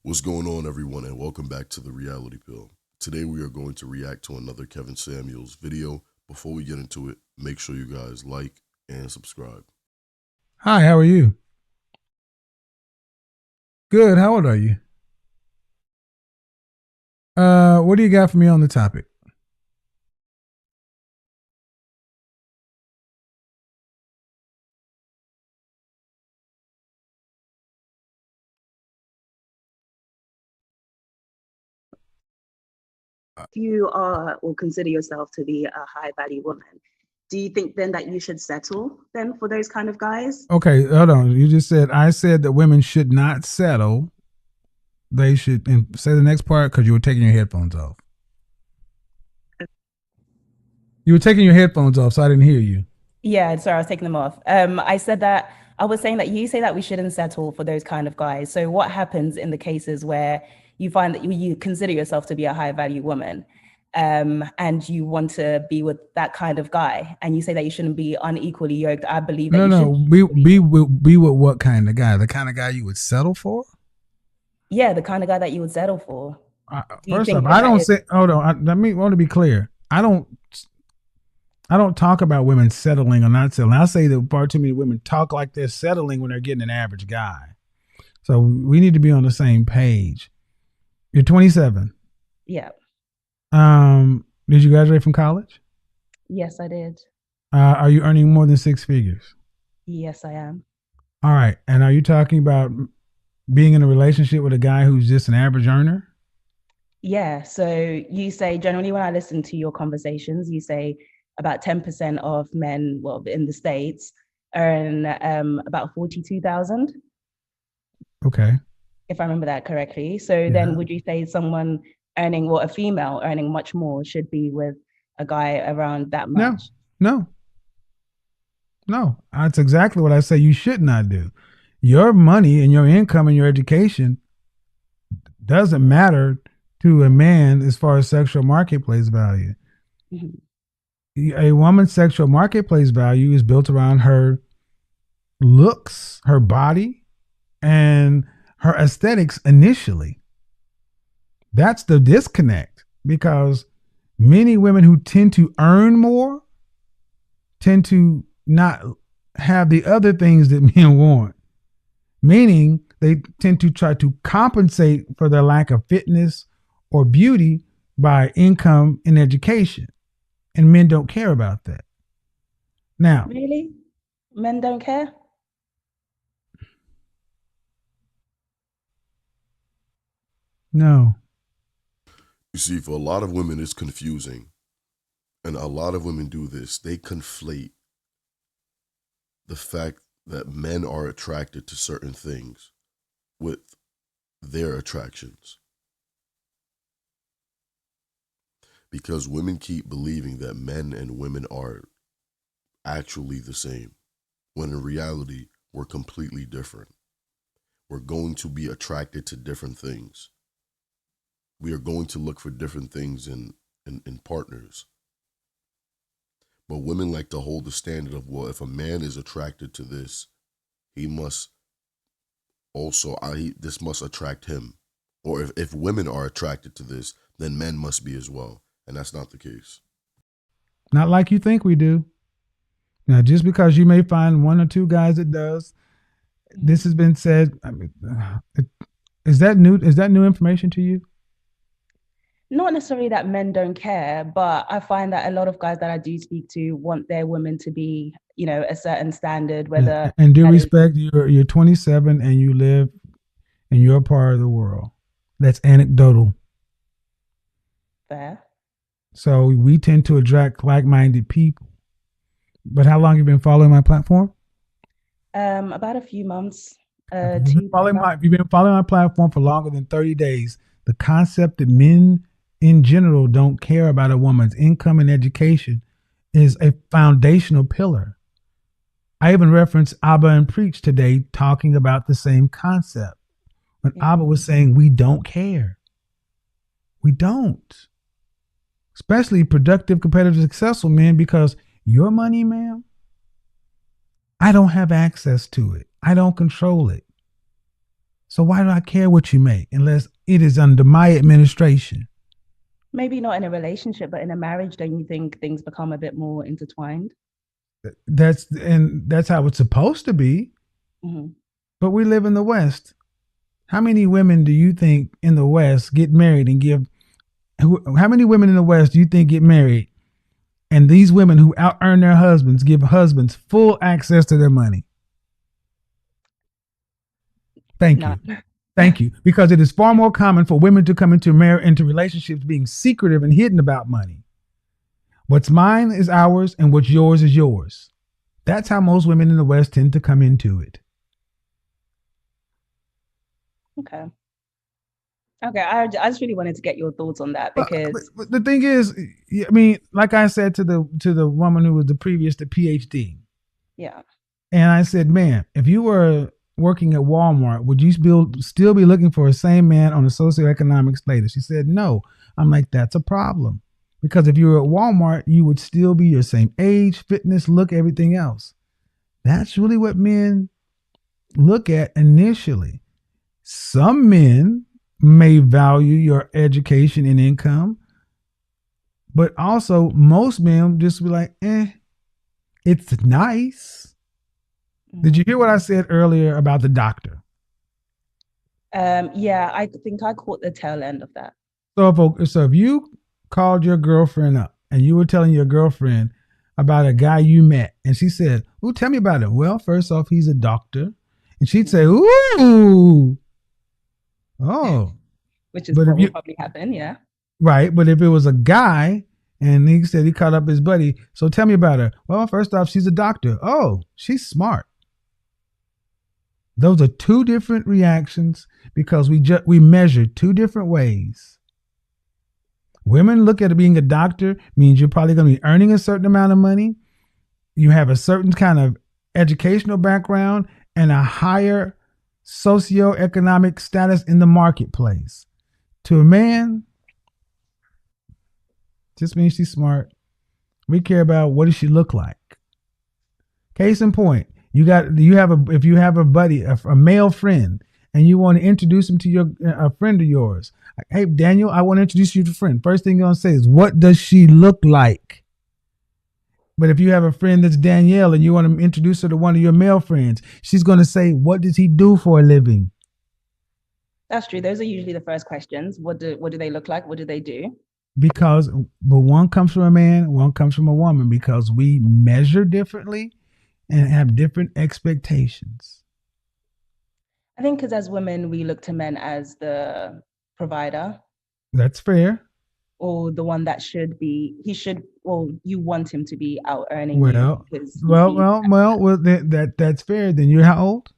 What's going on, everyone, and welcome back to the Reality Pill. Today we are going to react to another Kevin Samuels video. Before we get into it, make sure you guys like and subscribe. Hi, how are you? Good. How old are you? What do you got for me on the topic? If you are or consider yourself to be a high value woman, do you think then that you should settle then for those kind of guys? Okay, hold on. You just said I said that women should not settle. They should, and say the next part because you were taking your headphones off. You were taking your headphones off, so I didn't hear you. Yeah, sorry, I was taking them off. I said that I was saying that you say that we shouldn't settle for those kind of guys. So what happens in the cases where you find that you consider yourself to be a high value woman, and you want to be with that kind of guy, and you say that you shouldn't be unequally yoked? I believe that No, be with what kind of guy? The kind of guy you would settle for? Yeah, the kind of guy that you would settle for. First off, I don't say. Hold on. Let me want to be clear. I don't talk about women settling or not settling. I say that far too many women talk like they're settling when they're getting an average guy. So we need to be on the same page. You're 27. Yeah. Did you graduate from college? Yes, I did. Are you earning more than six figures? Yes, I am. All right. And are you talking about being in a relationship with a guy who's just an average earner? Yeah. So you say generally when I listen to your conversations, you say about 10% of men, well, in the States, earn about 42,000. Okay. If I remember that correctly. So then would you say someone earning, well, a female earning much more should be with a guy around that much? No. That's exactly what I say you should not do. Your money and your income and your education doesn't matter to a man as far as sexual marketplace value. Mm-hmm. A woman's sexual marketplace value is built around her looks, her body, and her aesthetics initially. That's the disconnect, because many women who tend to earn more tend to not have the other things that men want, meaning they tend to try to compensate for their lack of fitness or beauty by income and education. And men don't care about that. Now, really? Men don't care? No. You see, for a lot of women, it's confusing. And a lot of women do this. They conflate the fact that men are attracted to certain things with their attractions. Because women keep believing that men and women are actually the same, when in reality, we're completely different. We're going to be attracted to different things. We are going to look for different things in partners. But women like to hold the standard of, well, if a man is attracted to this, he must also, this must attract him. Or if women are attracted to this, then men must be as well. And that's not the case. Not like you think we do. Now, just because you may find one or two guys that does, this has been said. I mean, is that new? Is that new information to you? Not necessarily that men don't care, but I find that a lot of guys that I do speak to want their women to be, a certain standard, whether and due respect, you're 27 and you live in your part of the world. That's anecdotal. Fair. So we tend to attract like-minded people. But how long have you been following my platform? About a few months. You've been following my platform for longer than 30 days. The concept that men in general don't care about a woman's income and education is a foundational pillar. I even referenced Abba and Preach today talking about the same concept. When Abba was saying we don't care. We don't. Especially productive, competitive, successful men, because your money, ma'am, I don't have access to it. I don't control it. So why do I care what you make unless it is under my administration? Maybe not in a relationship, but in a marriage, don't you think things become a bit more intertwined? That's how it's supposed to be. Mm-hmm. But we live in the West. How many women do you think in the West get married and give? How many women in the West do you think get married? And these women who out earn their husbands give husbands full access to their money. Thank None. you. Thank you. Because it is far more common for women to come into relationships being secretive and hidden about money. What's mine is ours and what's yours is yours. That's how most women in the West tend to come into it. Okay. Okay. I just really wanted to get your thoughts on that because but the thing is, I mean, like I said to the woman who was the PhD. Yeah. And I said, man, if you were working at Walmart, would you still be looking for a same man on a socioeconomic status? She said, no. I'm like, that's a problem. Because if you were at Walmart, you would still be your same age, fitness, look, everything else. That's really what men look at initially. Some men may value your education and income, but also most men just be like, it's nice. Did you hear what I said earlier about the doctor? Yeah, I think I caught the tail end of that. So if you called your girlfriend up and you were telling your girlfriend about a guy you met, and she said, "Ooh, tell me about it." Well, first off, he's a doctor, and she'd say, "Ooh, oh," which is what will probably happen, yeah. Right, but if it was a guy and he said he called up his buddy, so tell me about her. Well, first off, she's a doctor. Oh, she's smart. Those are two different reactions because we measure two different ways. Women look at being a doctor means you're probably going to be earning a certain amount of money. You have a certain kind of educational background and a higher socioeconomic status in the marketplace. To a man, just means she's smart. We care about what does she look like. Case in point, if you have a buddy, a male friend, and you want to introduce him to a friend of yours. Hey, Daniel, I want to introduce you to a friend. First thing you're going to say is, what does she look like? But if you have a friend that's Danielle and you want to introduce her to one of your male friends, she's going to say, what does he do for a living? That's true. Those are usually the first questions. What do they look like? What do they do? But one comes from a man, one comes from a woman, because we measure differently and have different expectations. I think because as women, we look to men as the provider. That's fair. Or the one that you want him to be out earning. Well, that's fair. Then you're how old?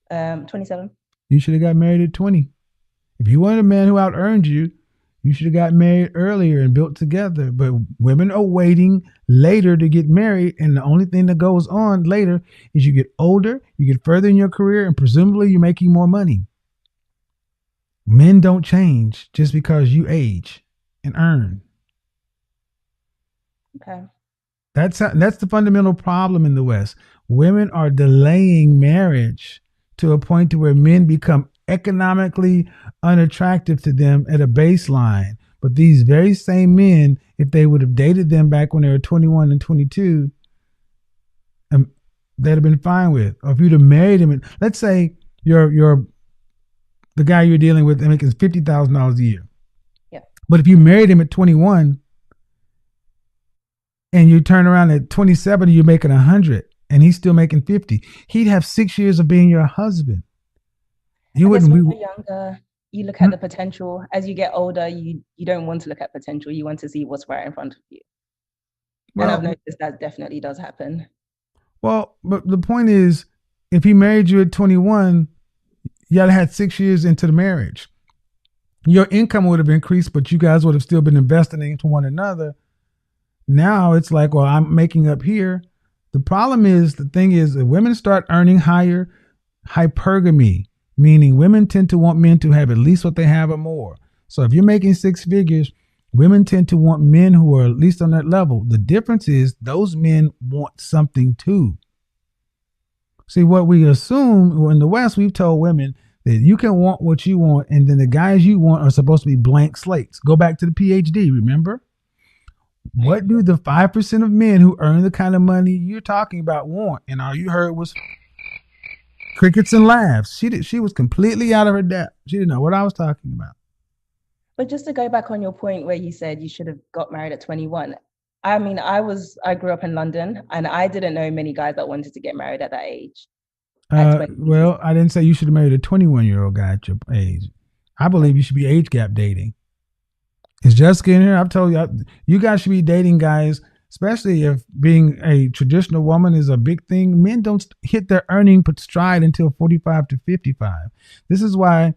27. You should have got married at 20. If you wanted a man who out earned you, you should have got married earlier and built together. But women are waiting later to get married. And the only thing that goes on later is you get older, you get further in your career, and presumably you're making more money. Men don't change just because you age and earn. Okay. That's the fundamental problem in the West. Women are delaying marriage to a point to where men become economically unattractive to them at a baseline. But these very same men, if they would have dated them back when they were 21 and 22, they'd have been fine with. Or if you'd have married him, let's say you're the guy you're dealing with and making $50,000 a year. Yeah. But if you married him at 21 and you turn around at 27, you're making 100 and he's still making 50, he'd have 6 years of being your husband. When you're younger, you look at the potential. As you get older, you don't want to look at potential. You want to see what's right in front of you. And I've noticed that definitely does happen. Well, but the point is, if he married you at 21, y'all had 6 years into the marriage. Your income would have increased, but you guys would have still been investing into one another. Now it's like, well, I'm making up here. The thing is, if women start earning higher, hypergamy, meaning women tend to want men to have at least what they have or more. So if you're making 6 figures, women tend to want men who are at least on that level. The difference is those men want something too. See, what we assume in the West, we've told women that you can want what you want, and then the guys you want are supposed to be blank slates. Go back to the PhD, remember? What do the 5% of men who earn the kind of money you're talking about want? And all you heard was crickets and laughs. She was completely out of her depth. She didn't know what I was talking about. But just to go back on your point where you said you should have got married at 21. I mean, I grew up in London, and I didn't know many guys that wanted to get married at that age. Well, I didn't say you should have married a 21-year-old guy at your age. I believe you should be age gap dating. Is Jessica in here? I've told you, you guys should be dating guys, especially if being a traditional woman is a big thing. Men don't hit their earning stride until 45 to 55. This is why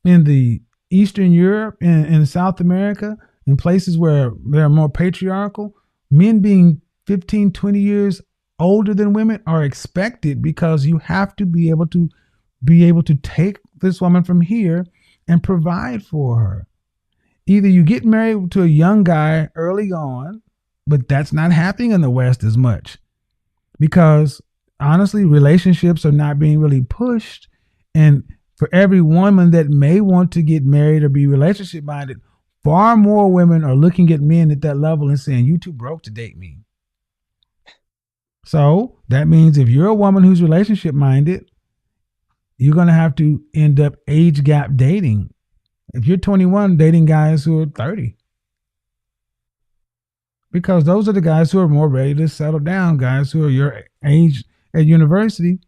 in the Eastern Europe and in South America, in places where they're more patriarchal, men being 15, 20 years older than women are expected, because you have to be able to take this woman from here and provide for her. Either you get married to a young guy early on, but that's not happening in the West as much, because honestly, relationships are not being really pushed. And for every woman that may want to get married or be relationship minded, far more women are looking at men at that level and saying, "You too broke to date me." So that means if you're a woman who's relationship minded, you're going to have to end up age gap dating. If you're 21, dating guys who are 30. Because those are the guys who are more ready to settle down, guys who are your age at university.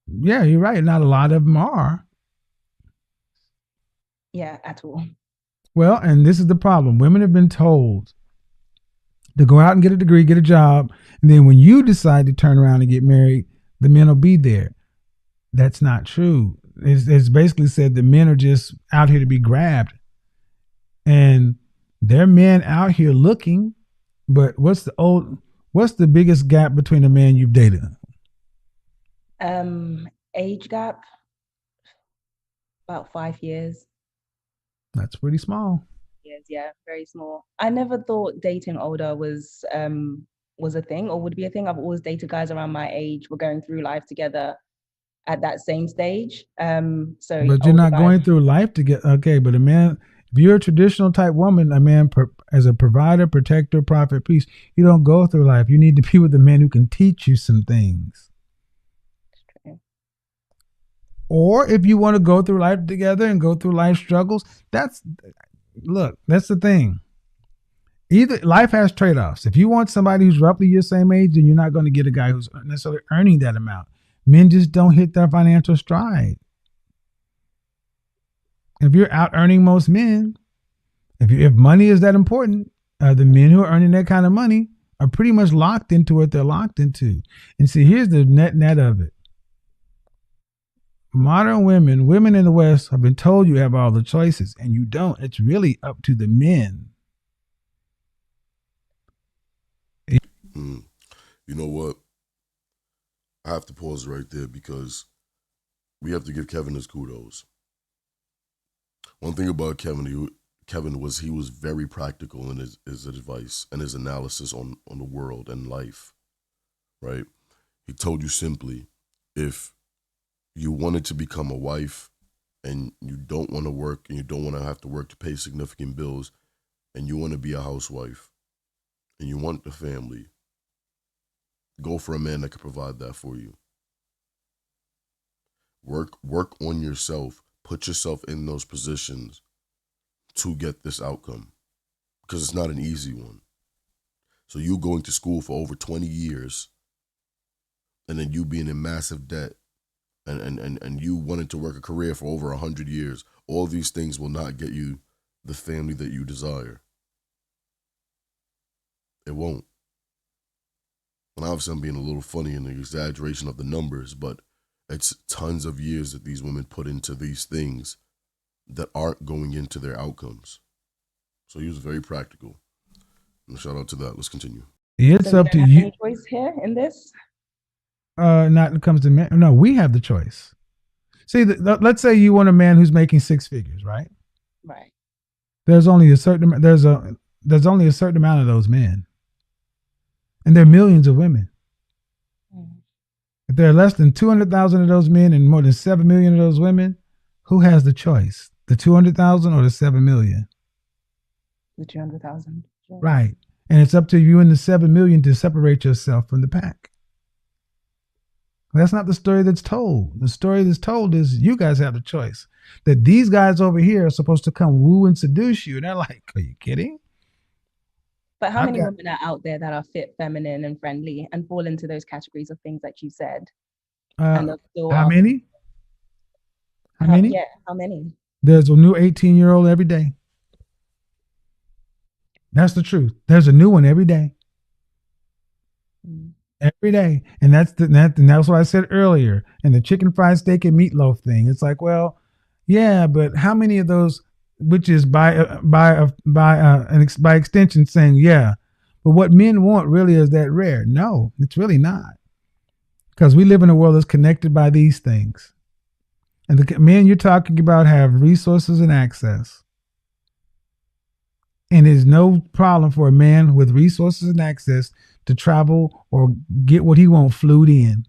Yeah, you're right. Not a lot of them are. Yeah, at all. Well, and this is the problem. Women have been told to go out and get a degree, get a job, and then when you decide to turn around and get married, the men will be there. That's not true. It's basically said that men are just out here to be grabbed. And there are men out here looking, but what's the biggest gap between a man you've dated? Age gap, about 5 years. That's pretty small. Years, yeah, very small. I never thought dating older was a thing or would be a thing. I've always dated guys around my age. We're going through life together at that same stage. So, but you're not going through life together. Okay, but a man, if you're a traditional type woman, a man as a provider, protector, prophet, priest, you don't go through life. You need to be with a man who can teach you some things. Or if you want to go through life together and go through life struggles, that's the thing. Either life has trade-offs. If you want somebody who's roughly your same age, then you're not going to get a guy who's necessarily earning that amount. Men just don't hit their financial stride. If you're out earning most men, if money is that important, the men who are earning that kind of money are pretty much locked into what they're locked into. And see, here's the net of it. Modern women in the West have been told you have all the choices, and you don't. It's really up to the men. You know what? I have to pause right there because we have to give Kevin his kudos. One thing about Kevin was he was very practical in his advice and his analysis on the world and life, right? He told you simply, if you wanted to become a wife and you don't want to work and you don't want to have to work to pay significant bills and you want to be a housewife and you want the family, go for a man that can provide that for you. Work on yourself. Put yourself in those positions to get this outcome, because it's not an easy one. So you going to school for over 20 years and then you being in massive debt and you wanting to work a career for over 100 years, all these things will not get you the family that you desire. It won't. And obviously I'm being a little funny in the exaggeration of the numbers, but it's tons of years that these women put into these things that aren't going into their outcomes. So he was very practical. And shout out to that. Let's continue. It's up to you. Any choice here in this? Not when it comes to men. No, we have the choice. See, let's say you want a man who's making 6 figures, right? Right. There's only a certain there's only a certain amount of those men, and there are millions of women. If there are less than 200,000 of those men and more than 7 million of those women, who has the choice? The 200,000 or the 7 million? The 200,000. Right. And it's up to you and the 7 million to separate yourself from the pack. That's not the story that's told. The story that's told is you guys have the choice. That these guys over here are supposed to come woo and seduce you. And they're like, are you kidding? But how many women are out there that are fit, feminine, and friendly and fall into those categories of things that you said? And how many? How many? Yeah, how many? There's a new 18-year-old every day. That's the truth. There's a new one every day. Every day. And that's what I said earlier. And the chicken fried steak and meatloaf thing. It's like, well, yeah, but how many of those, which is by extension saying, yeah, but what men want really is that rare? No, it's really not. Because we live in a world that's connected by these things. And the men you're talking about have resources and access. And there's no problem for a man with resources and access to travel or get what he wants flued in.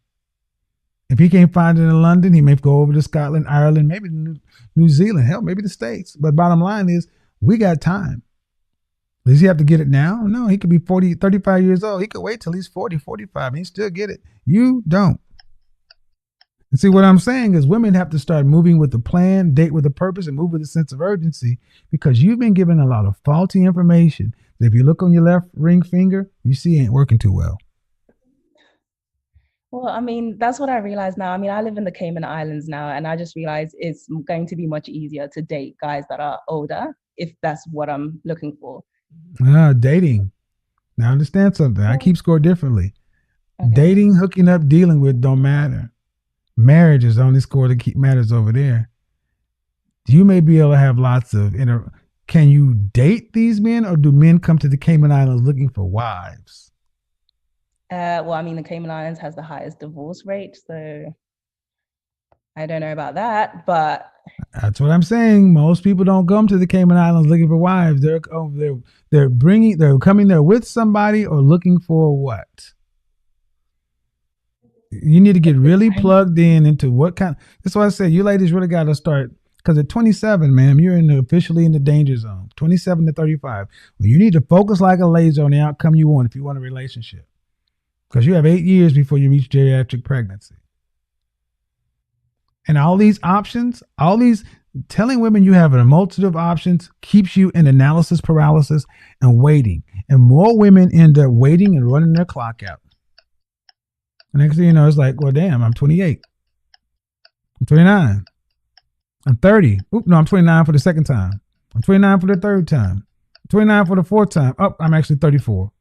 If he can't find it in London, he may go over to Scotland, Ireland, maybe New Zealand, hell, maybe the States. But bottom line is, we got time. Does he have to get it now? No, he could be 40, 35 years old. He could wait till he's 40, 45, and he still get it. You don't. And see, what I'm saying is women have to start moving with a plan, date with a purpose, and move with a sense of urgency, because you've been given a lot of faulty information that if you look on your left ring finger, you see ain't working too well. Well, I mean, that's what I realize now. I mean, I live in the Cayman Islands now, and I just realized it's going to be much easier to date guys that are older if that's what I'm looking for. Dating. Now, understand something. I keep score differently. Okay. Dating, hooking up, dealing with don't matter. Marriage is the only score that matters over there. You may be able to have lots of can you date these men, or do men come to the Cayman Islands looking for wives? Well, I mean, the Cayman Islands has the highest divorce rate, so I don't know about that, but that's what I'm saying. Most people don't come to the Cayman Islands looking for wives. They're coming there with somebody or looking for what? You need to get really plugged into what kind. That's why I said you ladies really got to start, because at 27, ma'am, you're officially in the danger zone. 27 to 35. Well, you need to focus like a laser on the outcome you want if you want a relationship, because you have 8 years before you reach geriatric pregnancy. And all these options, telling women you have a multitude of options keeps you in analysis paralysis and waiting. And more women end up waiting and running their clock out. Next thing you know, it's like, well, damn, I'm 28. I'm 29. I'm 30. Oop, no, I'm 29 for the second time. I'm 29 for the third time. I'm 29 for the fourth time. Oh, I'm actually 34.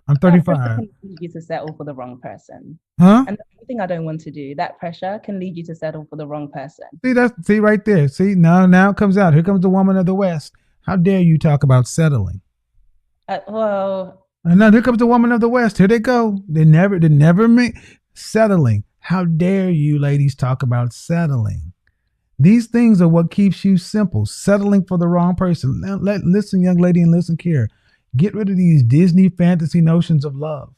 I'm 35. That pressure can lead you to settle for the wrong person. Huh? And that's the thing I don't want to do. That pressure can lead you to settle for the wrong person. See right there. See, now it comes out. Here comes the woman of the West. How dare you talk about settling? And now here comes the woman of the West. Here they go. They never make settling. How dare you ladies talk about settling? These things are what keeps you simple. Settling for the wrong person. Listen, young lady, and listen here. Get rid of these Disney fantasy notions of love.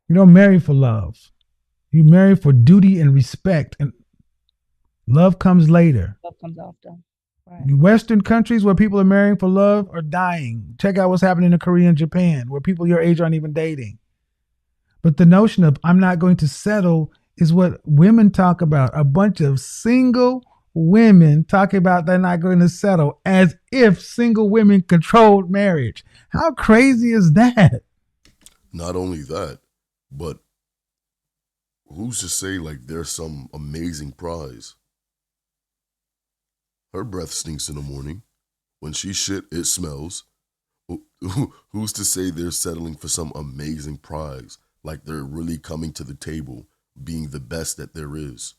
You don't marry for love. You marry for duty and respect, and love comes later. Love comes after. Right. Western countries where people are marrying for love are dying. Check out what's happening in Korea and Japan, where people your age aren't even dating. But the notion of I'm not going to settle is what women talk about. A bunch of single women talking about they're not going to settle, as if single women controlled marriage. How crazy is that? Not only that, but who's to say like there's some amazing prize? Her breath stinks in the morning. When she shit, it smells. Who's to say they're settling for some amazing prize? Like they're really coming to the table, being the best that there is.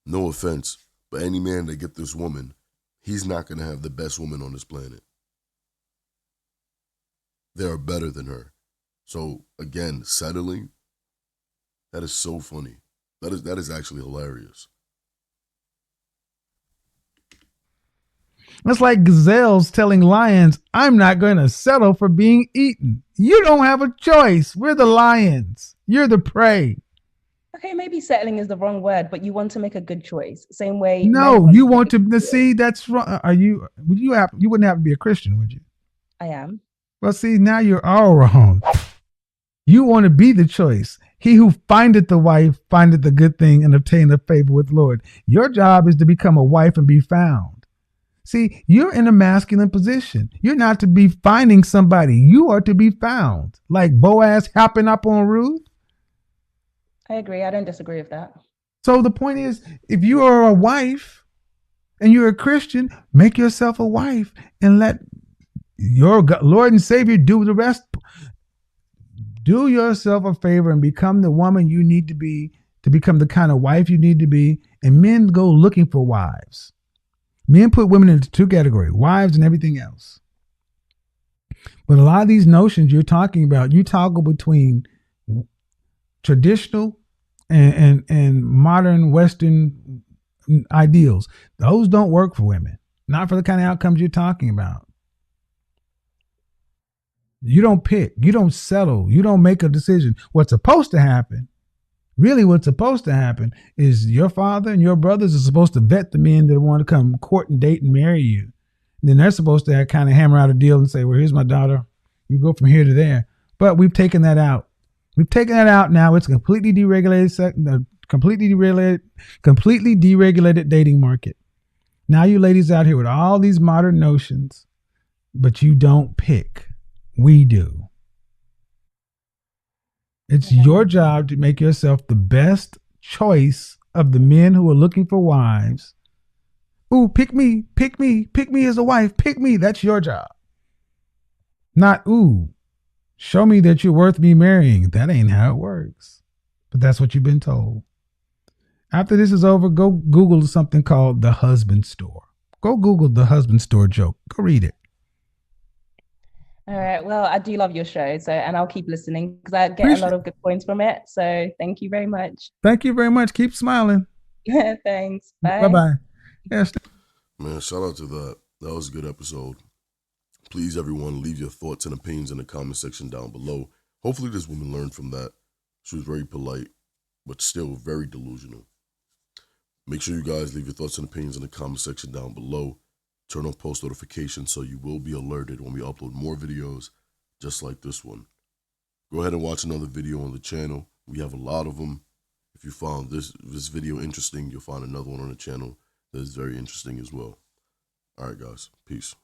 No offense, but any man that get this woman, he's not going to have the best woman on this planet. They are better than her. So again, settling, that is so funny. That is actually hilarious. It's like gazelles telling lions, I'm not going to settle for being eaten. You don't have a choice. We're the lions. You're the prey. Okay, maybe settling is the wrong word, but you want to make a good choice. Same way. No, you want to see that's wrong. You wouldn't have to be a Christian, would you? I am. Well, see, now you're all wrong. You want to be the choice. He who findeth the wife findeth the good thing and obtaineth favor with the Lord. Your job is to become a wife and be found. See, you're in a masculine position. You're not to be finding somebody. You are to be found. Like Boaz hopping up on Ruth. I agree. I don't disagree with that. So the point is, if you are a wife and you're a Christian, make yourself a wife and let your Lord and Savior do the rest. Do yourself a favor and become the woman you need to be to become the kind of wife you need to be. And men go looking for wives. Men put women into two categories, wives and everything else. But a lot of these notions you're talking about, you toggle between traditional and modern Western ideals. Those don't work for women, not for the kind of outcomes you're talking about. You don't pick, you don't settle, you don't make a decision. What's supposed to happen, really what's supposed to happen is your father and your brothers are supposed to vet the men that want to come court and date and marry you. And then they're supposed to kind of hammer out a deal and say, well, here's my daughter. You go from here to there. But we've taken that out. We've taken that out now. It's a completely deregulated, completely deregulated dating market. Now you ladies out here with all these modern notions, but you don't pick. We do. It's your job to make yourself the best choice of the men who are looking for wives. Ooh, pick me as a wife. Pick me. That's your job. Not, ooh, show me that you're worth me marrying. That ain't how it works. But that's what you've been told. After this is over, go Google something called the husband store. Go Google the husband store joke. Go read it. All right. Well, I do love your show, and I'll keep listening because I get a lot of good points from it. So thank you very much. Thank you very much. Keep smiling. Thanks. Bye. Bye-bye. Yes. Man, shout out to that. That was a good episode. Please, everyone, leave your thoughts and opinions in the comment section down below. Hopefully this woman learned from that. She was very polite, but still very delusional. Make sure you guys leave your thoughts and opinions in the comment section down below. Turn on post notifications so you will be alerted when we upload more videos just like this one. Go ahead and watch another video on the channel. We have a lot of them. If you found this video interesting, you'll find another one on the channel that is very interesting as well. All right, guys. Peace.